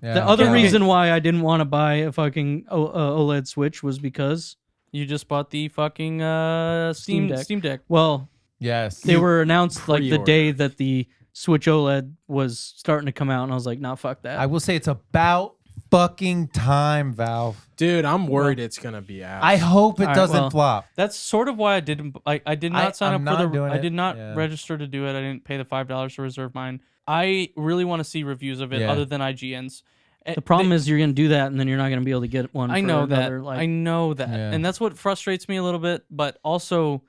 Yeah. The other reason why I didn't want to buy a fucking OLED Switch was because you just bought the fucking Steam Deck. Well, yes, they were announced like the day Pre-ordered. that the Switch OLED was starting to come out, and I was like, nah, fuck that. I will say it's about fucking time, Valve. Dude, I'm worried it's gonna be out. I hope it Alright, doesn't well, flop. That's sort of why I didn't. I did not sign I'm up for not doing I it. did not Yeah. register to do it. I didn't pay the $5 to reserve mine. I really want to see reviews of it Yeah. other than IGN's. The problem is you're going to do that, and then you're not going to be able to get one. I for know that. another, like, I know that, Yeah. and that's what frustrates me a little bit. But also,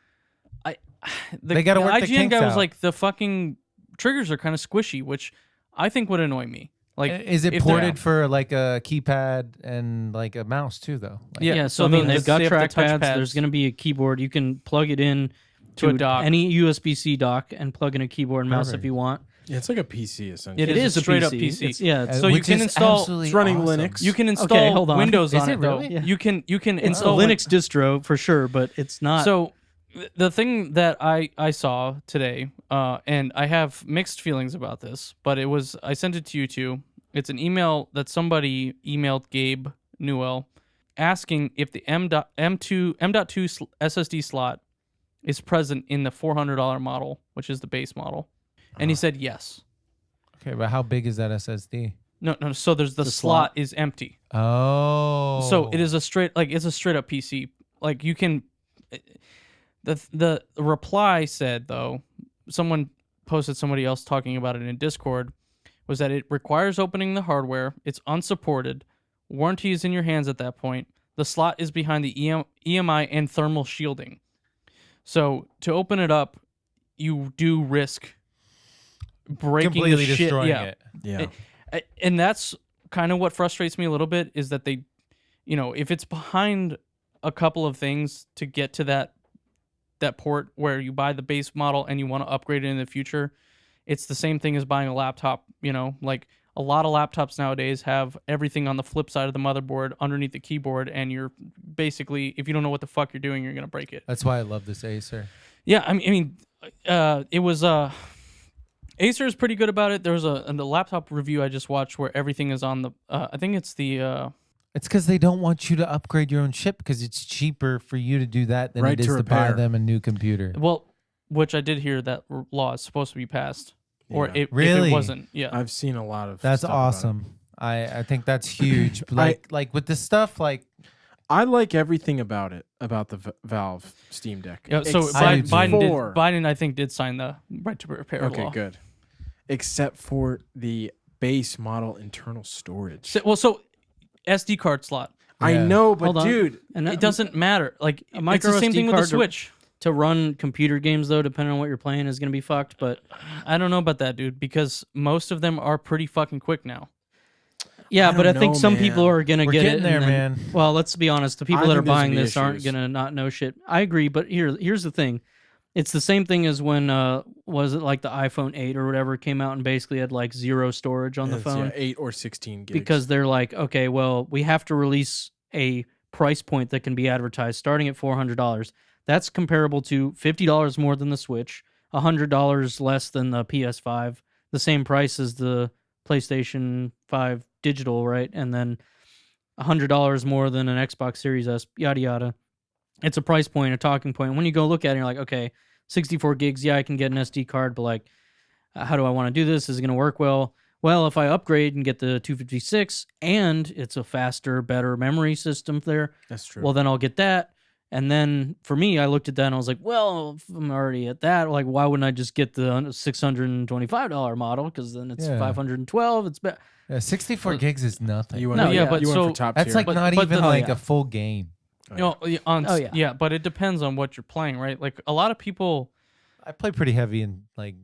They gotta the work the IGN kinks guy was out. like, the fucking triggers are kind of squishy, which I think would annoy me. Like, Is it if they're- ported for like a keypad and like a mouse too, though? Like, Yeah, Yeah, so so I mean, they they've got have the trackpads. touchpads. There's going to be a keyboard. You can plug it in To a dock. any USB-C dock and plug in a keyboard and mouse if Perfect. you want. Yeah, it's like a PC essentially. It It is is a a straight up PC. PC. It's- yeah, So you which can is install. absolutely It's running awesome. Linux. You can install Okay, hold on. Windows Is on it it though. really? Yeah. You can it's a install Linux distro for sure, but it's not. So the thing that I saw today, and I have mixed feelings about this, but I sent it to you too. It's an email that somebody emailed Gabe Newell asking if the M.2 SSD slot is present in the $400 model, which is the base model, and he said yes. Okay, but how big is that SSD? No. So there's the slot is empty. Oh, So it is a straight up PC. Like you can. The reply said though, someone posted somebody else talking about it in Discord, was that it requires opening the hardware. It's unsupported. Warranty is in your hands at that point. The slot is behind the EMI and thermal shielding. So to open it up, you do risk breaking completely the shit. destroying Yeah. it. Yeah. And that's kind of what frustrates me a little bit is that they, if it's behind a couple of things to get to that port where you buy the base model and you want to upgrade it in the future, it's the same thing as buying a laptop. Like a lot of laptops nowadays have everything on the flip side of the motherboard underneath the keyboard, and you're basically, if you don't know what the fuck you're doing, you're gonna break it. That's why I love this Acer. Yeah, I mean, it was Acer is pretty good about it. There was in the laptop review I just watched where everything is on the. I think it's the. It's because they don't want you to upgrade your own chip because it's cheaper for you to do that than Right it is to to buy repair. them a new computer. Well, which I did hear that law is supposed to be passed, or Yeah. if Really? it wasn't. Yeah, I've seen a lot of. That's stuff about it. awesome. I think that's huge. Like with this stuff, like I like everything about it, about the Valve Steam Deck. yeah. So Except I do too. Biden, I think, did sign the right to repair Okay, law. good. Except for the base model internal storage. So SD card slot. I Yeah. know, but Hold on. dude, and It doesn't matter. Like A it's micro the same SD thing with the card to- Switch. to run computer games though, depending on what you're playing, is going to be fucked. But I don't know about that, dude, because most of them are pretty fucking quick now. yeah, I but I don't think know, some man. people are going to We're get getting it. there, and then- man. Well, let's be honest. The people I that are think there's buying gonna be this aren't issues. going to not know shit. I agree, but here's the thing. It's the same thing as when was it like the iPhone 8 or whatever came out and basically had like zero storage on the it's, phone 8 or 16 gigs. because they're like, okay, well, we have to release a price point that can be advertised starting at $400. That's comparable to $50 more than the Switch, $100 less than the PS5, the same price as the PlayStation 5 digital, right? And then $100 more than an Xbox Series S, yada yada. It's a price point, a talking point. When you go look at it, you're like, okay, 64 gigs, yeah, I can get an SD card, but like, how do I want to do this? Is it going to work well? Well, if I upgrade and get the 256 and it's a faster, better memory system there, that's true. well, then I'll get that. And then for me, I looked at that and I was like, well, if I'm already at that, like, why wouldn't I just get the $625 model? Because then it's Yeah. 512. It's better. Yeah, 64 gigs is nothing. you went, No, for- yeah, but you went so- for top That's tier. like But- not but even the- like yeah. a full game. Yeah, but it depends on what you're playing, right? Like a lot of people. I play pretty heavy in like.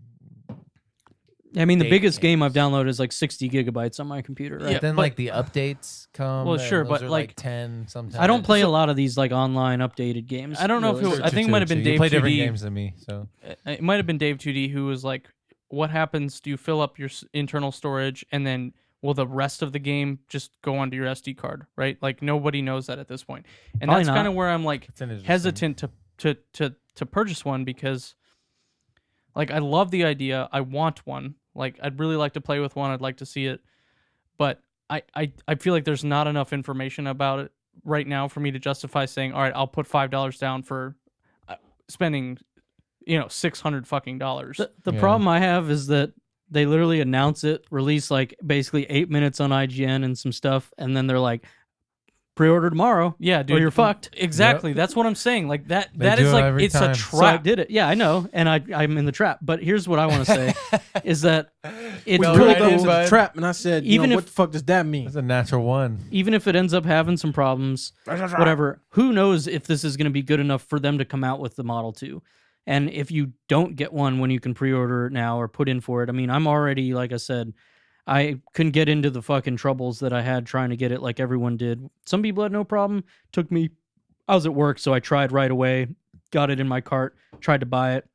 I mean, the Big biggest game I've games. downloaded is like 60 gigabytes on my computer, right? Yeah, Then but- like the updates come. Well, and sure, those but, are like, 10 sometimes. I don't play a lot of these like online updated games. I don't know if really. it was- I think it might have been You Dave play different 2D. games than me, so It might have been Dave 2D who was like, "What happens? Do you fill up your internal storage and then will the rest of the game just go onto your SD card?" Right? Like nobody knows that at this point, and Probably that's not. kind of where I'm like it's an interesting- hesitant to purchase one because, like, I love the idea. I want one. Like, I'd really like to play with one. I'd like to see it, but I feel like there's not enough information about it right now for me to justify saying, all right, I'll put $5 down for spending, $600 The Yeah. problem I have is that they literally announce it, release like basically 8 minutes on IGN and some stuff, and then they're like, pre-order tomorrow. Yeah, dude, you're fucked. Exactly. That's what I'm saying. Like that. They That do is it like every it's a time. So I trap. did it. Yeah, I know, and I'm in the trap. But here's what I want to say: is that it's We No, pulled really right, up cool. to the bud. trap, and I said, Even what if- the fuck does that mean? That's a natural one. Even if it ends up having some problems, whatever. Who knows if this is going to be good enough for them to come out with the Model 2? And if you don't get one when you can pre-order it now or put in for it, I mean, I'm already, like I said, I couldn't get into the fucking troubles that I had trying to get it like everyone did. Some people had no problem. Took me, I was at work, so I tried right away, got it in my cart, tried to buy it,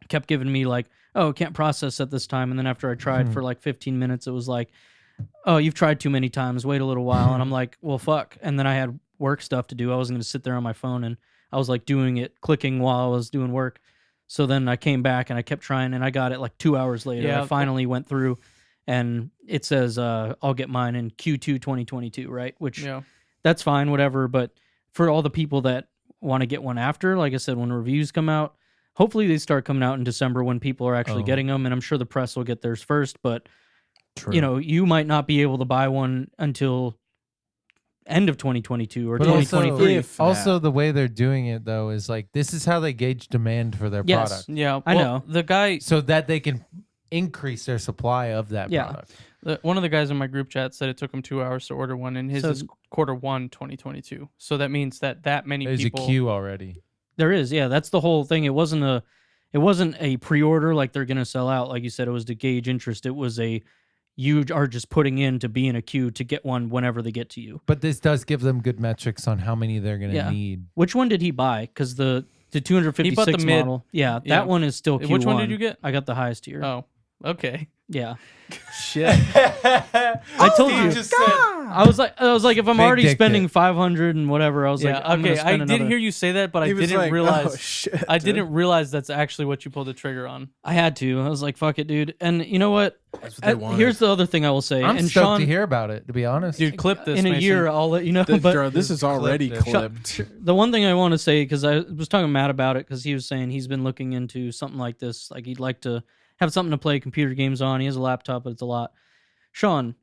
kept giving me like, oh, it can't process at this time. And then after I tried for like 15 minutes, it was like, oh, you've tried too many times, wait a little while. And I'm like, well, fuck. And then I had work stuff to do. I wasn't going to sit there on my phone, and I was like doing it, clicking while I was doing work. So then I came back and I kept trying, and I got it like 2 hours later. Yeah. I finally went through, and it says I'll get mine in Q2 2022, right? Which Yeah. that's fine, whatever. But for all the people that want to get one after, like I said, when reviews come out, hopefully they start coming out in December when people are actually Oh. getting them, and I'm sure the press will get theirs first. But True. you might not be able to buy one until end of 2022 or But also, 2023. if also the way they're doing it though is like this is how they gauge demand for their Yes. product, Yeah. I well, know. the guy. so that they can increase their supply of that Yeah. product. One of the guys in my group chat said it took him 2 hours to order one, and his So- is Q1 2022. So that means that many There's people. a queue already. There is, yeah. That's the whole thing. It wasn't a pre-order like they're gonna sell out. Like you said, it was to gauge interest. It was you are just putting in to be in a queue to get one whenever they get to you. But this does give them good metrics on how many they're gonna Yeah. need. Which one did he buy? Because the 256 mid. model, yeah, Yeah. that one is still Q1. Which one did you get? I got the highest tier. Oh, okay. Yeah, Shit. I told you. I was like, if I'm Big already dick spending pic. 500 and whatever, I was Yeah. like, I'm Okay. gonna I spend did another. hear you say that, but I He was didn't like, realize. oh, shit, I dude. didn't realize that's actually what you pulled the trigger on. I had to. I was like, fuck it, dude. And you know what? That's what they wanted. Here's the other thing I will say. I'm and stoked Sean, to hear about it. To be honest, Dude, clip this in a Mason. year, I'll let you know. Th- But bro, this is already clipped it. clipped. the one thing I want to say, because I was talking to Matt about it, because he was saying he's been looking into something like this. Like he'd like to have something to play computer games on. He has a laptop, but it's a lot. Sean,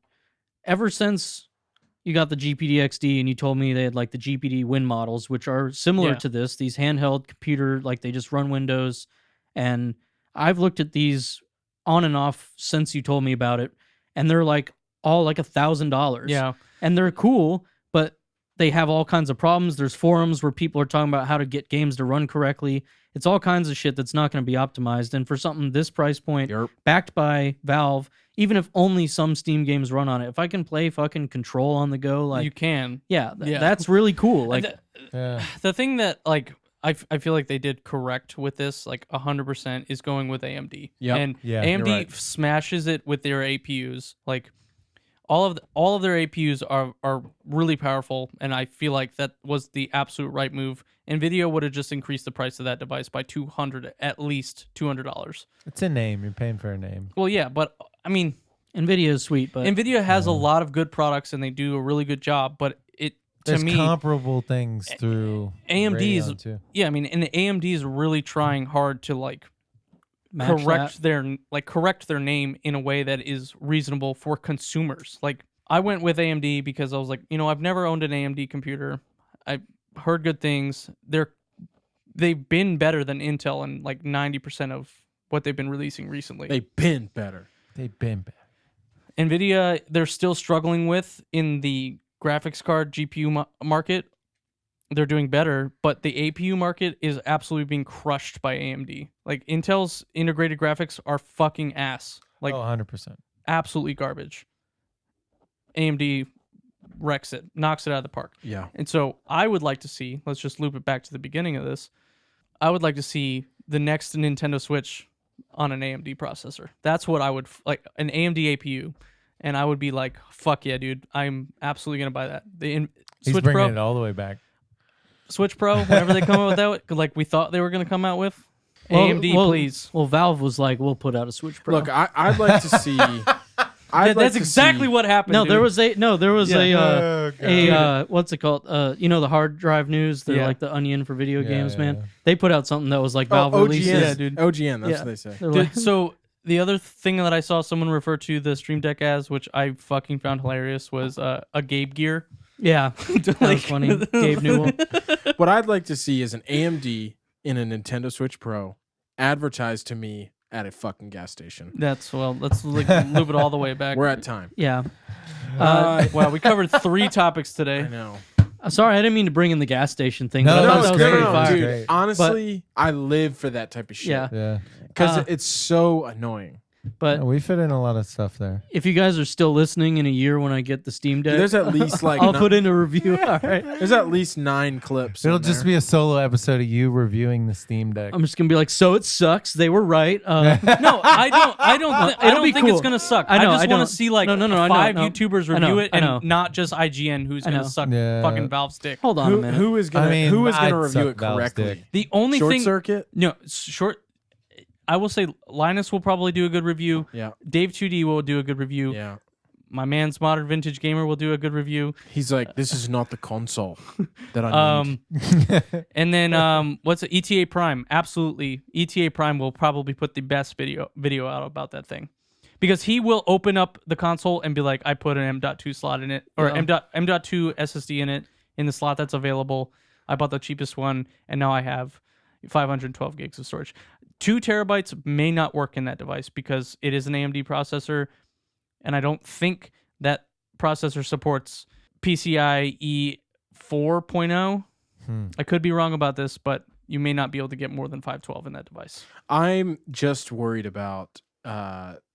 ever since you got the GPD XD and you told me they had like the GPD Win models, which are similar Yeah. to this, these handheld computer, like they just run Windows. And I've looked at these on and off since you told me about it, and they're like all like $1,000. Yeah. And they're cool, but they have all kinds of problems. There's forums where people are talking about how to get games to run correctly. It's all kinds of shit that's not going to be optimized. And for something this price point, Yerp. backed by Valve, even if only some Steam games run on it, if I can play fucking Control on the go, like, You can. yeah, Yeah. that's really cool. Like, The- yeah. the thing that like I feel like they did correct with this, like 100%, is going with AMD. Yep. And Yeah, AMD you're right. smashes it with their APUs. Like all of their APUs are really powerful, and I feel like that was the absolute right move. Nvidia would have just increased the price of that device by at least $200. It's a name. You're paying for a name. Well, yeah, but I mean, NVIDIA is sweet, but Nvidia has a lot of good products, and they do a really good job. But it to There's me, comparable things through AMD's Radeon, too. yeah, I mean, and AMD is really trying hard to like match correct that. correct their name in a way that is reasonable for consumers. Like I went with AMD because I was like, I've never owned an AMD computer. I heard good things. They've been better than Intel in like 90% of what they've been releasing recently. They've been better. They've been bad. Nvidia, they're still struggling with in the graphics card GPU market. They're doing better, but the APU market is absolutely being crushed by AMD. Like Intel's integrated graphics are fucking ass. Like 100%. absolutely garbage. AMD wrecks it, knocks it out of the park. Yeah. And so I would like to see, let's just loop it back to the beginning of this. I would like to see the next Nintendo Switch on an AMD processor. That's what I would like, an AMD APU. And I would be like, fuck yeah, dude. I'm absolutely going to buy that. He's Switch bringing Pro, it all the way back. Switch Pro, whenever they come out with that, like we thought they were going to come out with. AMD, please. Well, Valve was like, we'll put out a Switch Pro. Look, I'd like to see. That's exactly what happened. No, dude. there was Yeah. a what's it called? You know, the hard drive news. They're Yeah. like the Onion for video Yeah, games, yeah, man. yeah. They put out something that was like Oh, Valve OGN. releases. Yeah, dude. OGN, that's Yeah. what they say. They're Dude, like- so the other thing that I saw someone refer to the Stream Deck as, which I fucking found hilarious, was a Gabe gear. yeah, that was funny. Gabe Newell. What I'd like to see is an AMD in a Nintendo Switch Pro advertised to me at a fucking gas station. Let's loop it all the way back. We're at time. Yeah. Wow, we covered 3 topics I today. know. Sorry, I didn't mean to bring in the gas station thing. No, but I that thought was that was great. pretty No, fire. dude, Great. honestly, I live for that type of shit. Yeah. Yeah. Because it's so annoying. But We fit in a lot of stuff there. if you guys are still listening in a year when I get the Steam Deck, There's at least like I'll put in a review. All right. there's at least 9 clips. It'll in just there. be a solo episode of you reviewing the Steam Deck. I'm just gonna be like, so it sucks. They were right. No, I don't be think cool. it's gonna suck. I know, just I want don't. to see like No, I know, 5 no. YouTubers I know, review it, I know. and not just IGN who's I gonna know. suck Yeah. fucking Valve's dick. Hold on a minute. who is gonna I mean, who is gonna I'd review suck it Valve's correctly? dick. The only Short thing, Circuit. no, short. I will say Linus will probably do a good review. Yeah, Dave 2D will do a good review. yeah. My man's Modern Vintage Gamer will do a good review. He's like, this is not the console that I need. And then what's it? ETA Prime? Absolutely, ETA Prime will probably put the best video out about that thing, because he will open up the console and be like, I put an M.2 slot in it, or Yeah. M.2 SSD in the slot that's available. I bought the cheapest one, and now I have 512 gigs of storage. 2 terabytes may not work in that device because it is an AMD processor, and I don't think that processor supports PCIe 4.0. I could be wrong about this, but you may not be able to get more than 512 in that device. I'm just worried about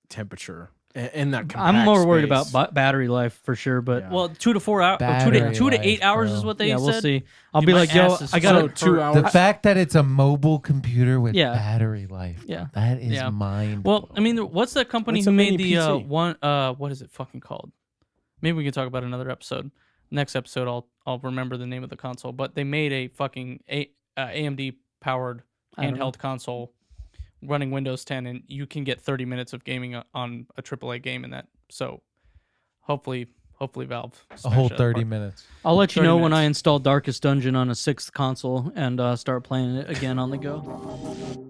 temperature in that. I'm more worried compact about space. battery life for sure. But Yeah. Well, 2 to 4 hours, Battery 2 to life, 8 hours bro. is what they yeah, said. we'll see. I'll Dude, be my like, yo, ass is I got so to 2 hours. The fact that it's a mobile computer with Yeah. battery life, Yeah. that is Yeah. mind. Well, I mean, what's that company What's who a made mini the PC? one? What is it fucking called? Maybe we can talk about another episode. Next episode, I'll remember the name of the console. But they made a fucking AMD powered I don't know. handheld console running Windows 10, and you can get 30 minutes of gaming on a AAA game in that. So hopefully Valve a whole smashed that 30 apart. minutes. I'll let you 30 know when I minutes. install Darkest Dungeon on a 6th console and start playing it again on the go.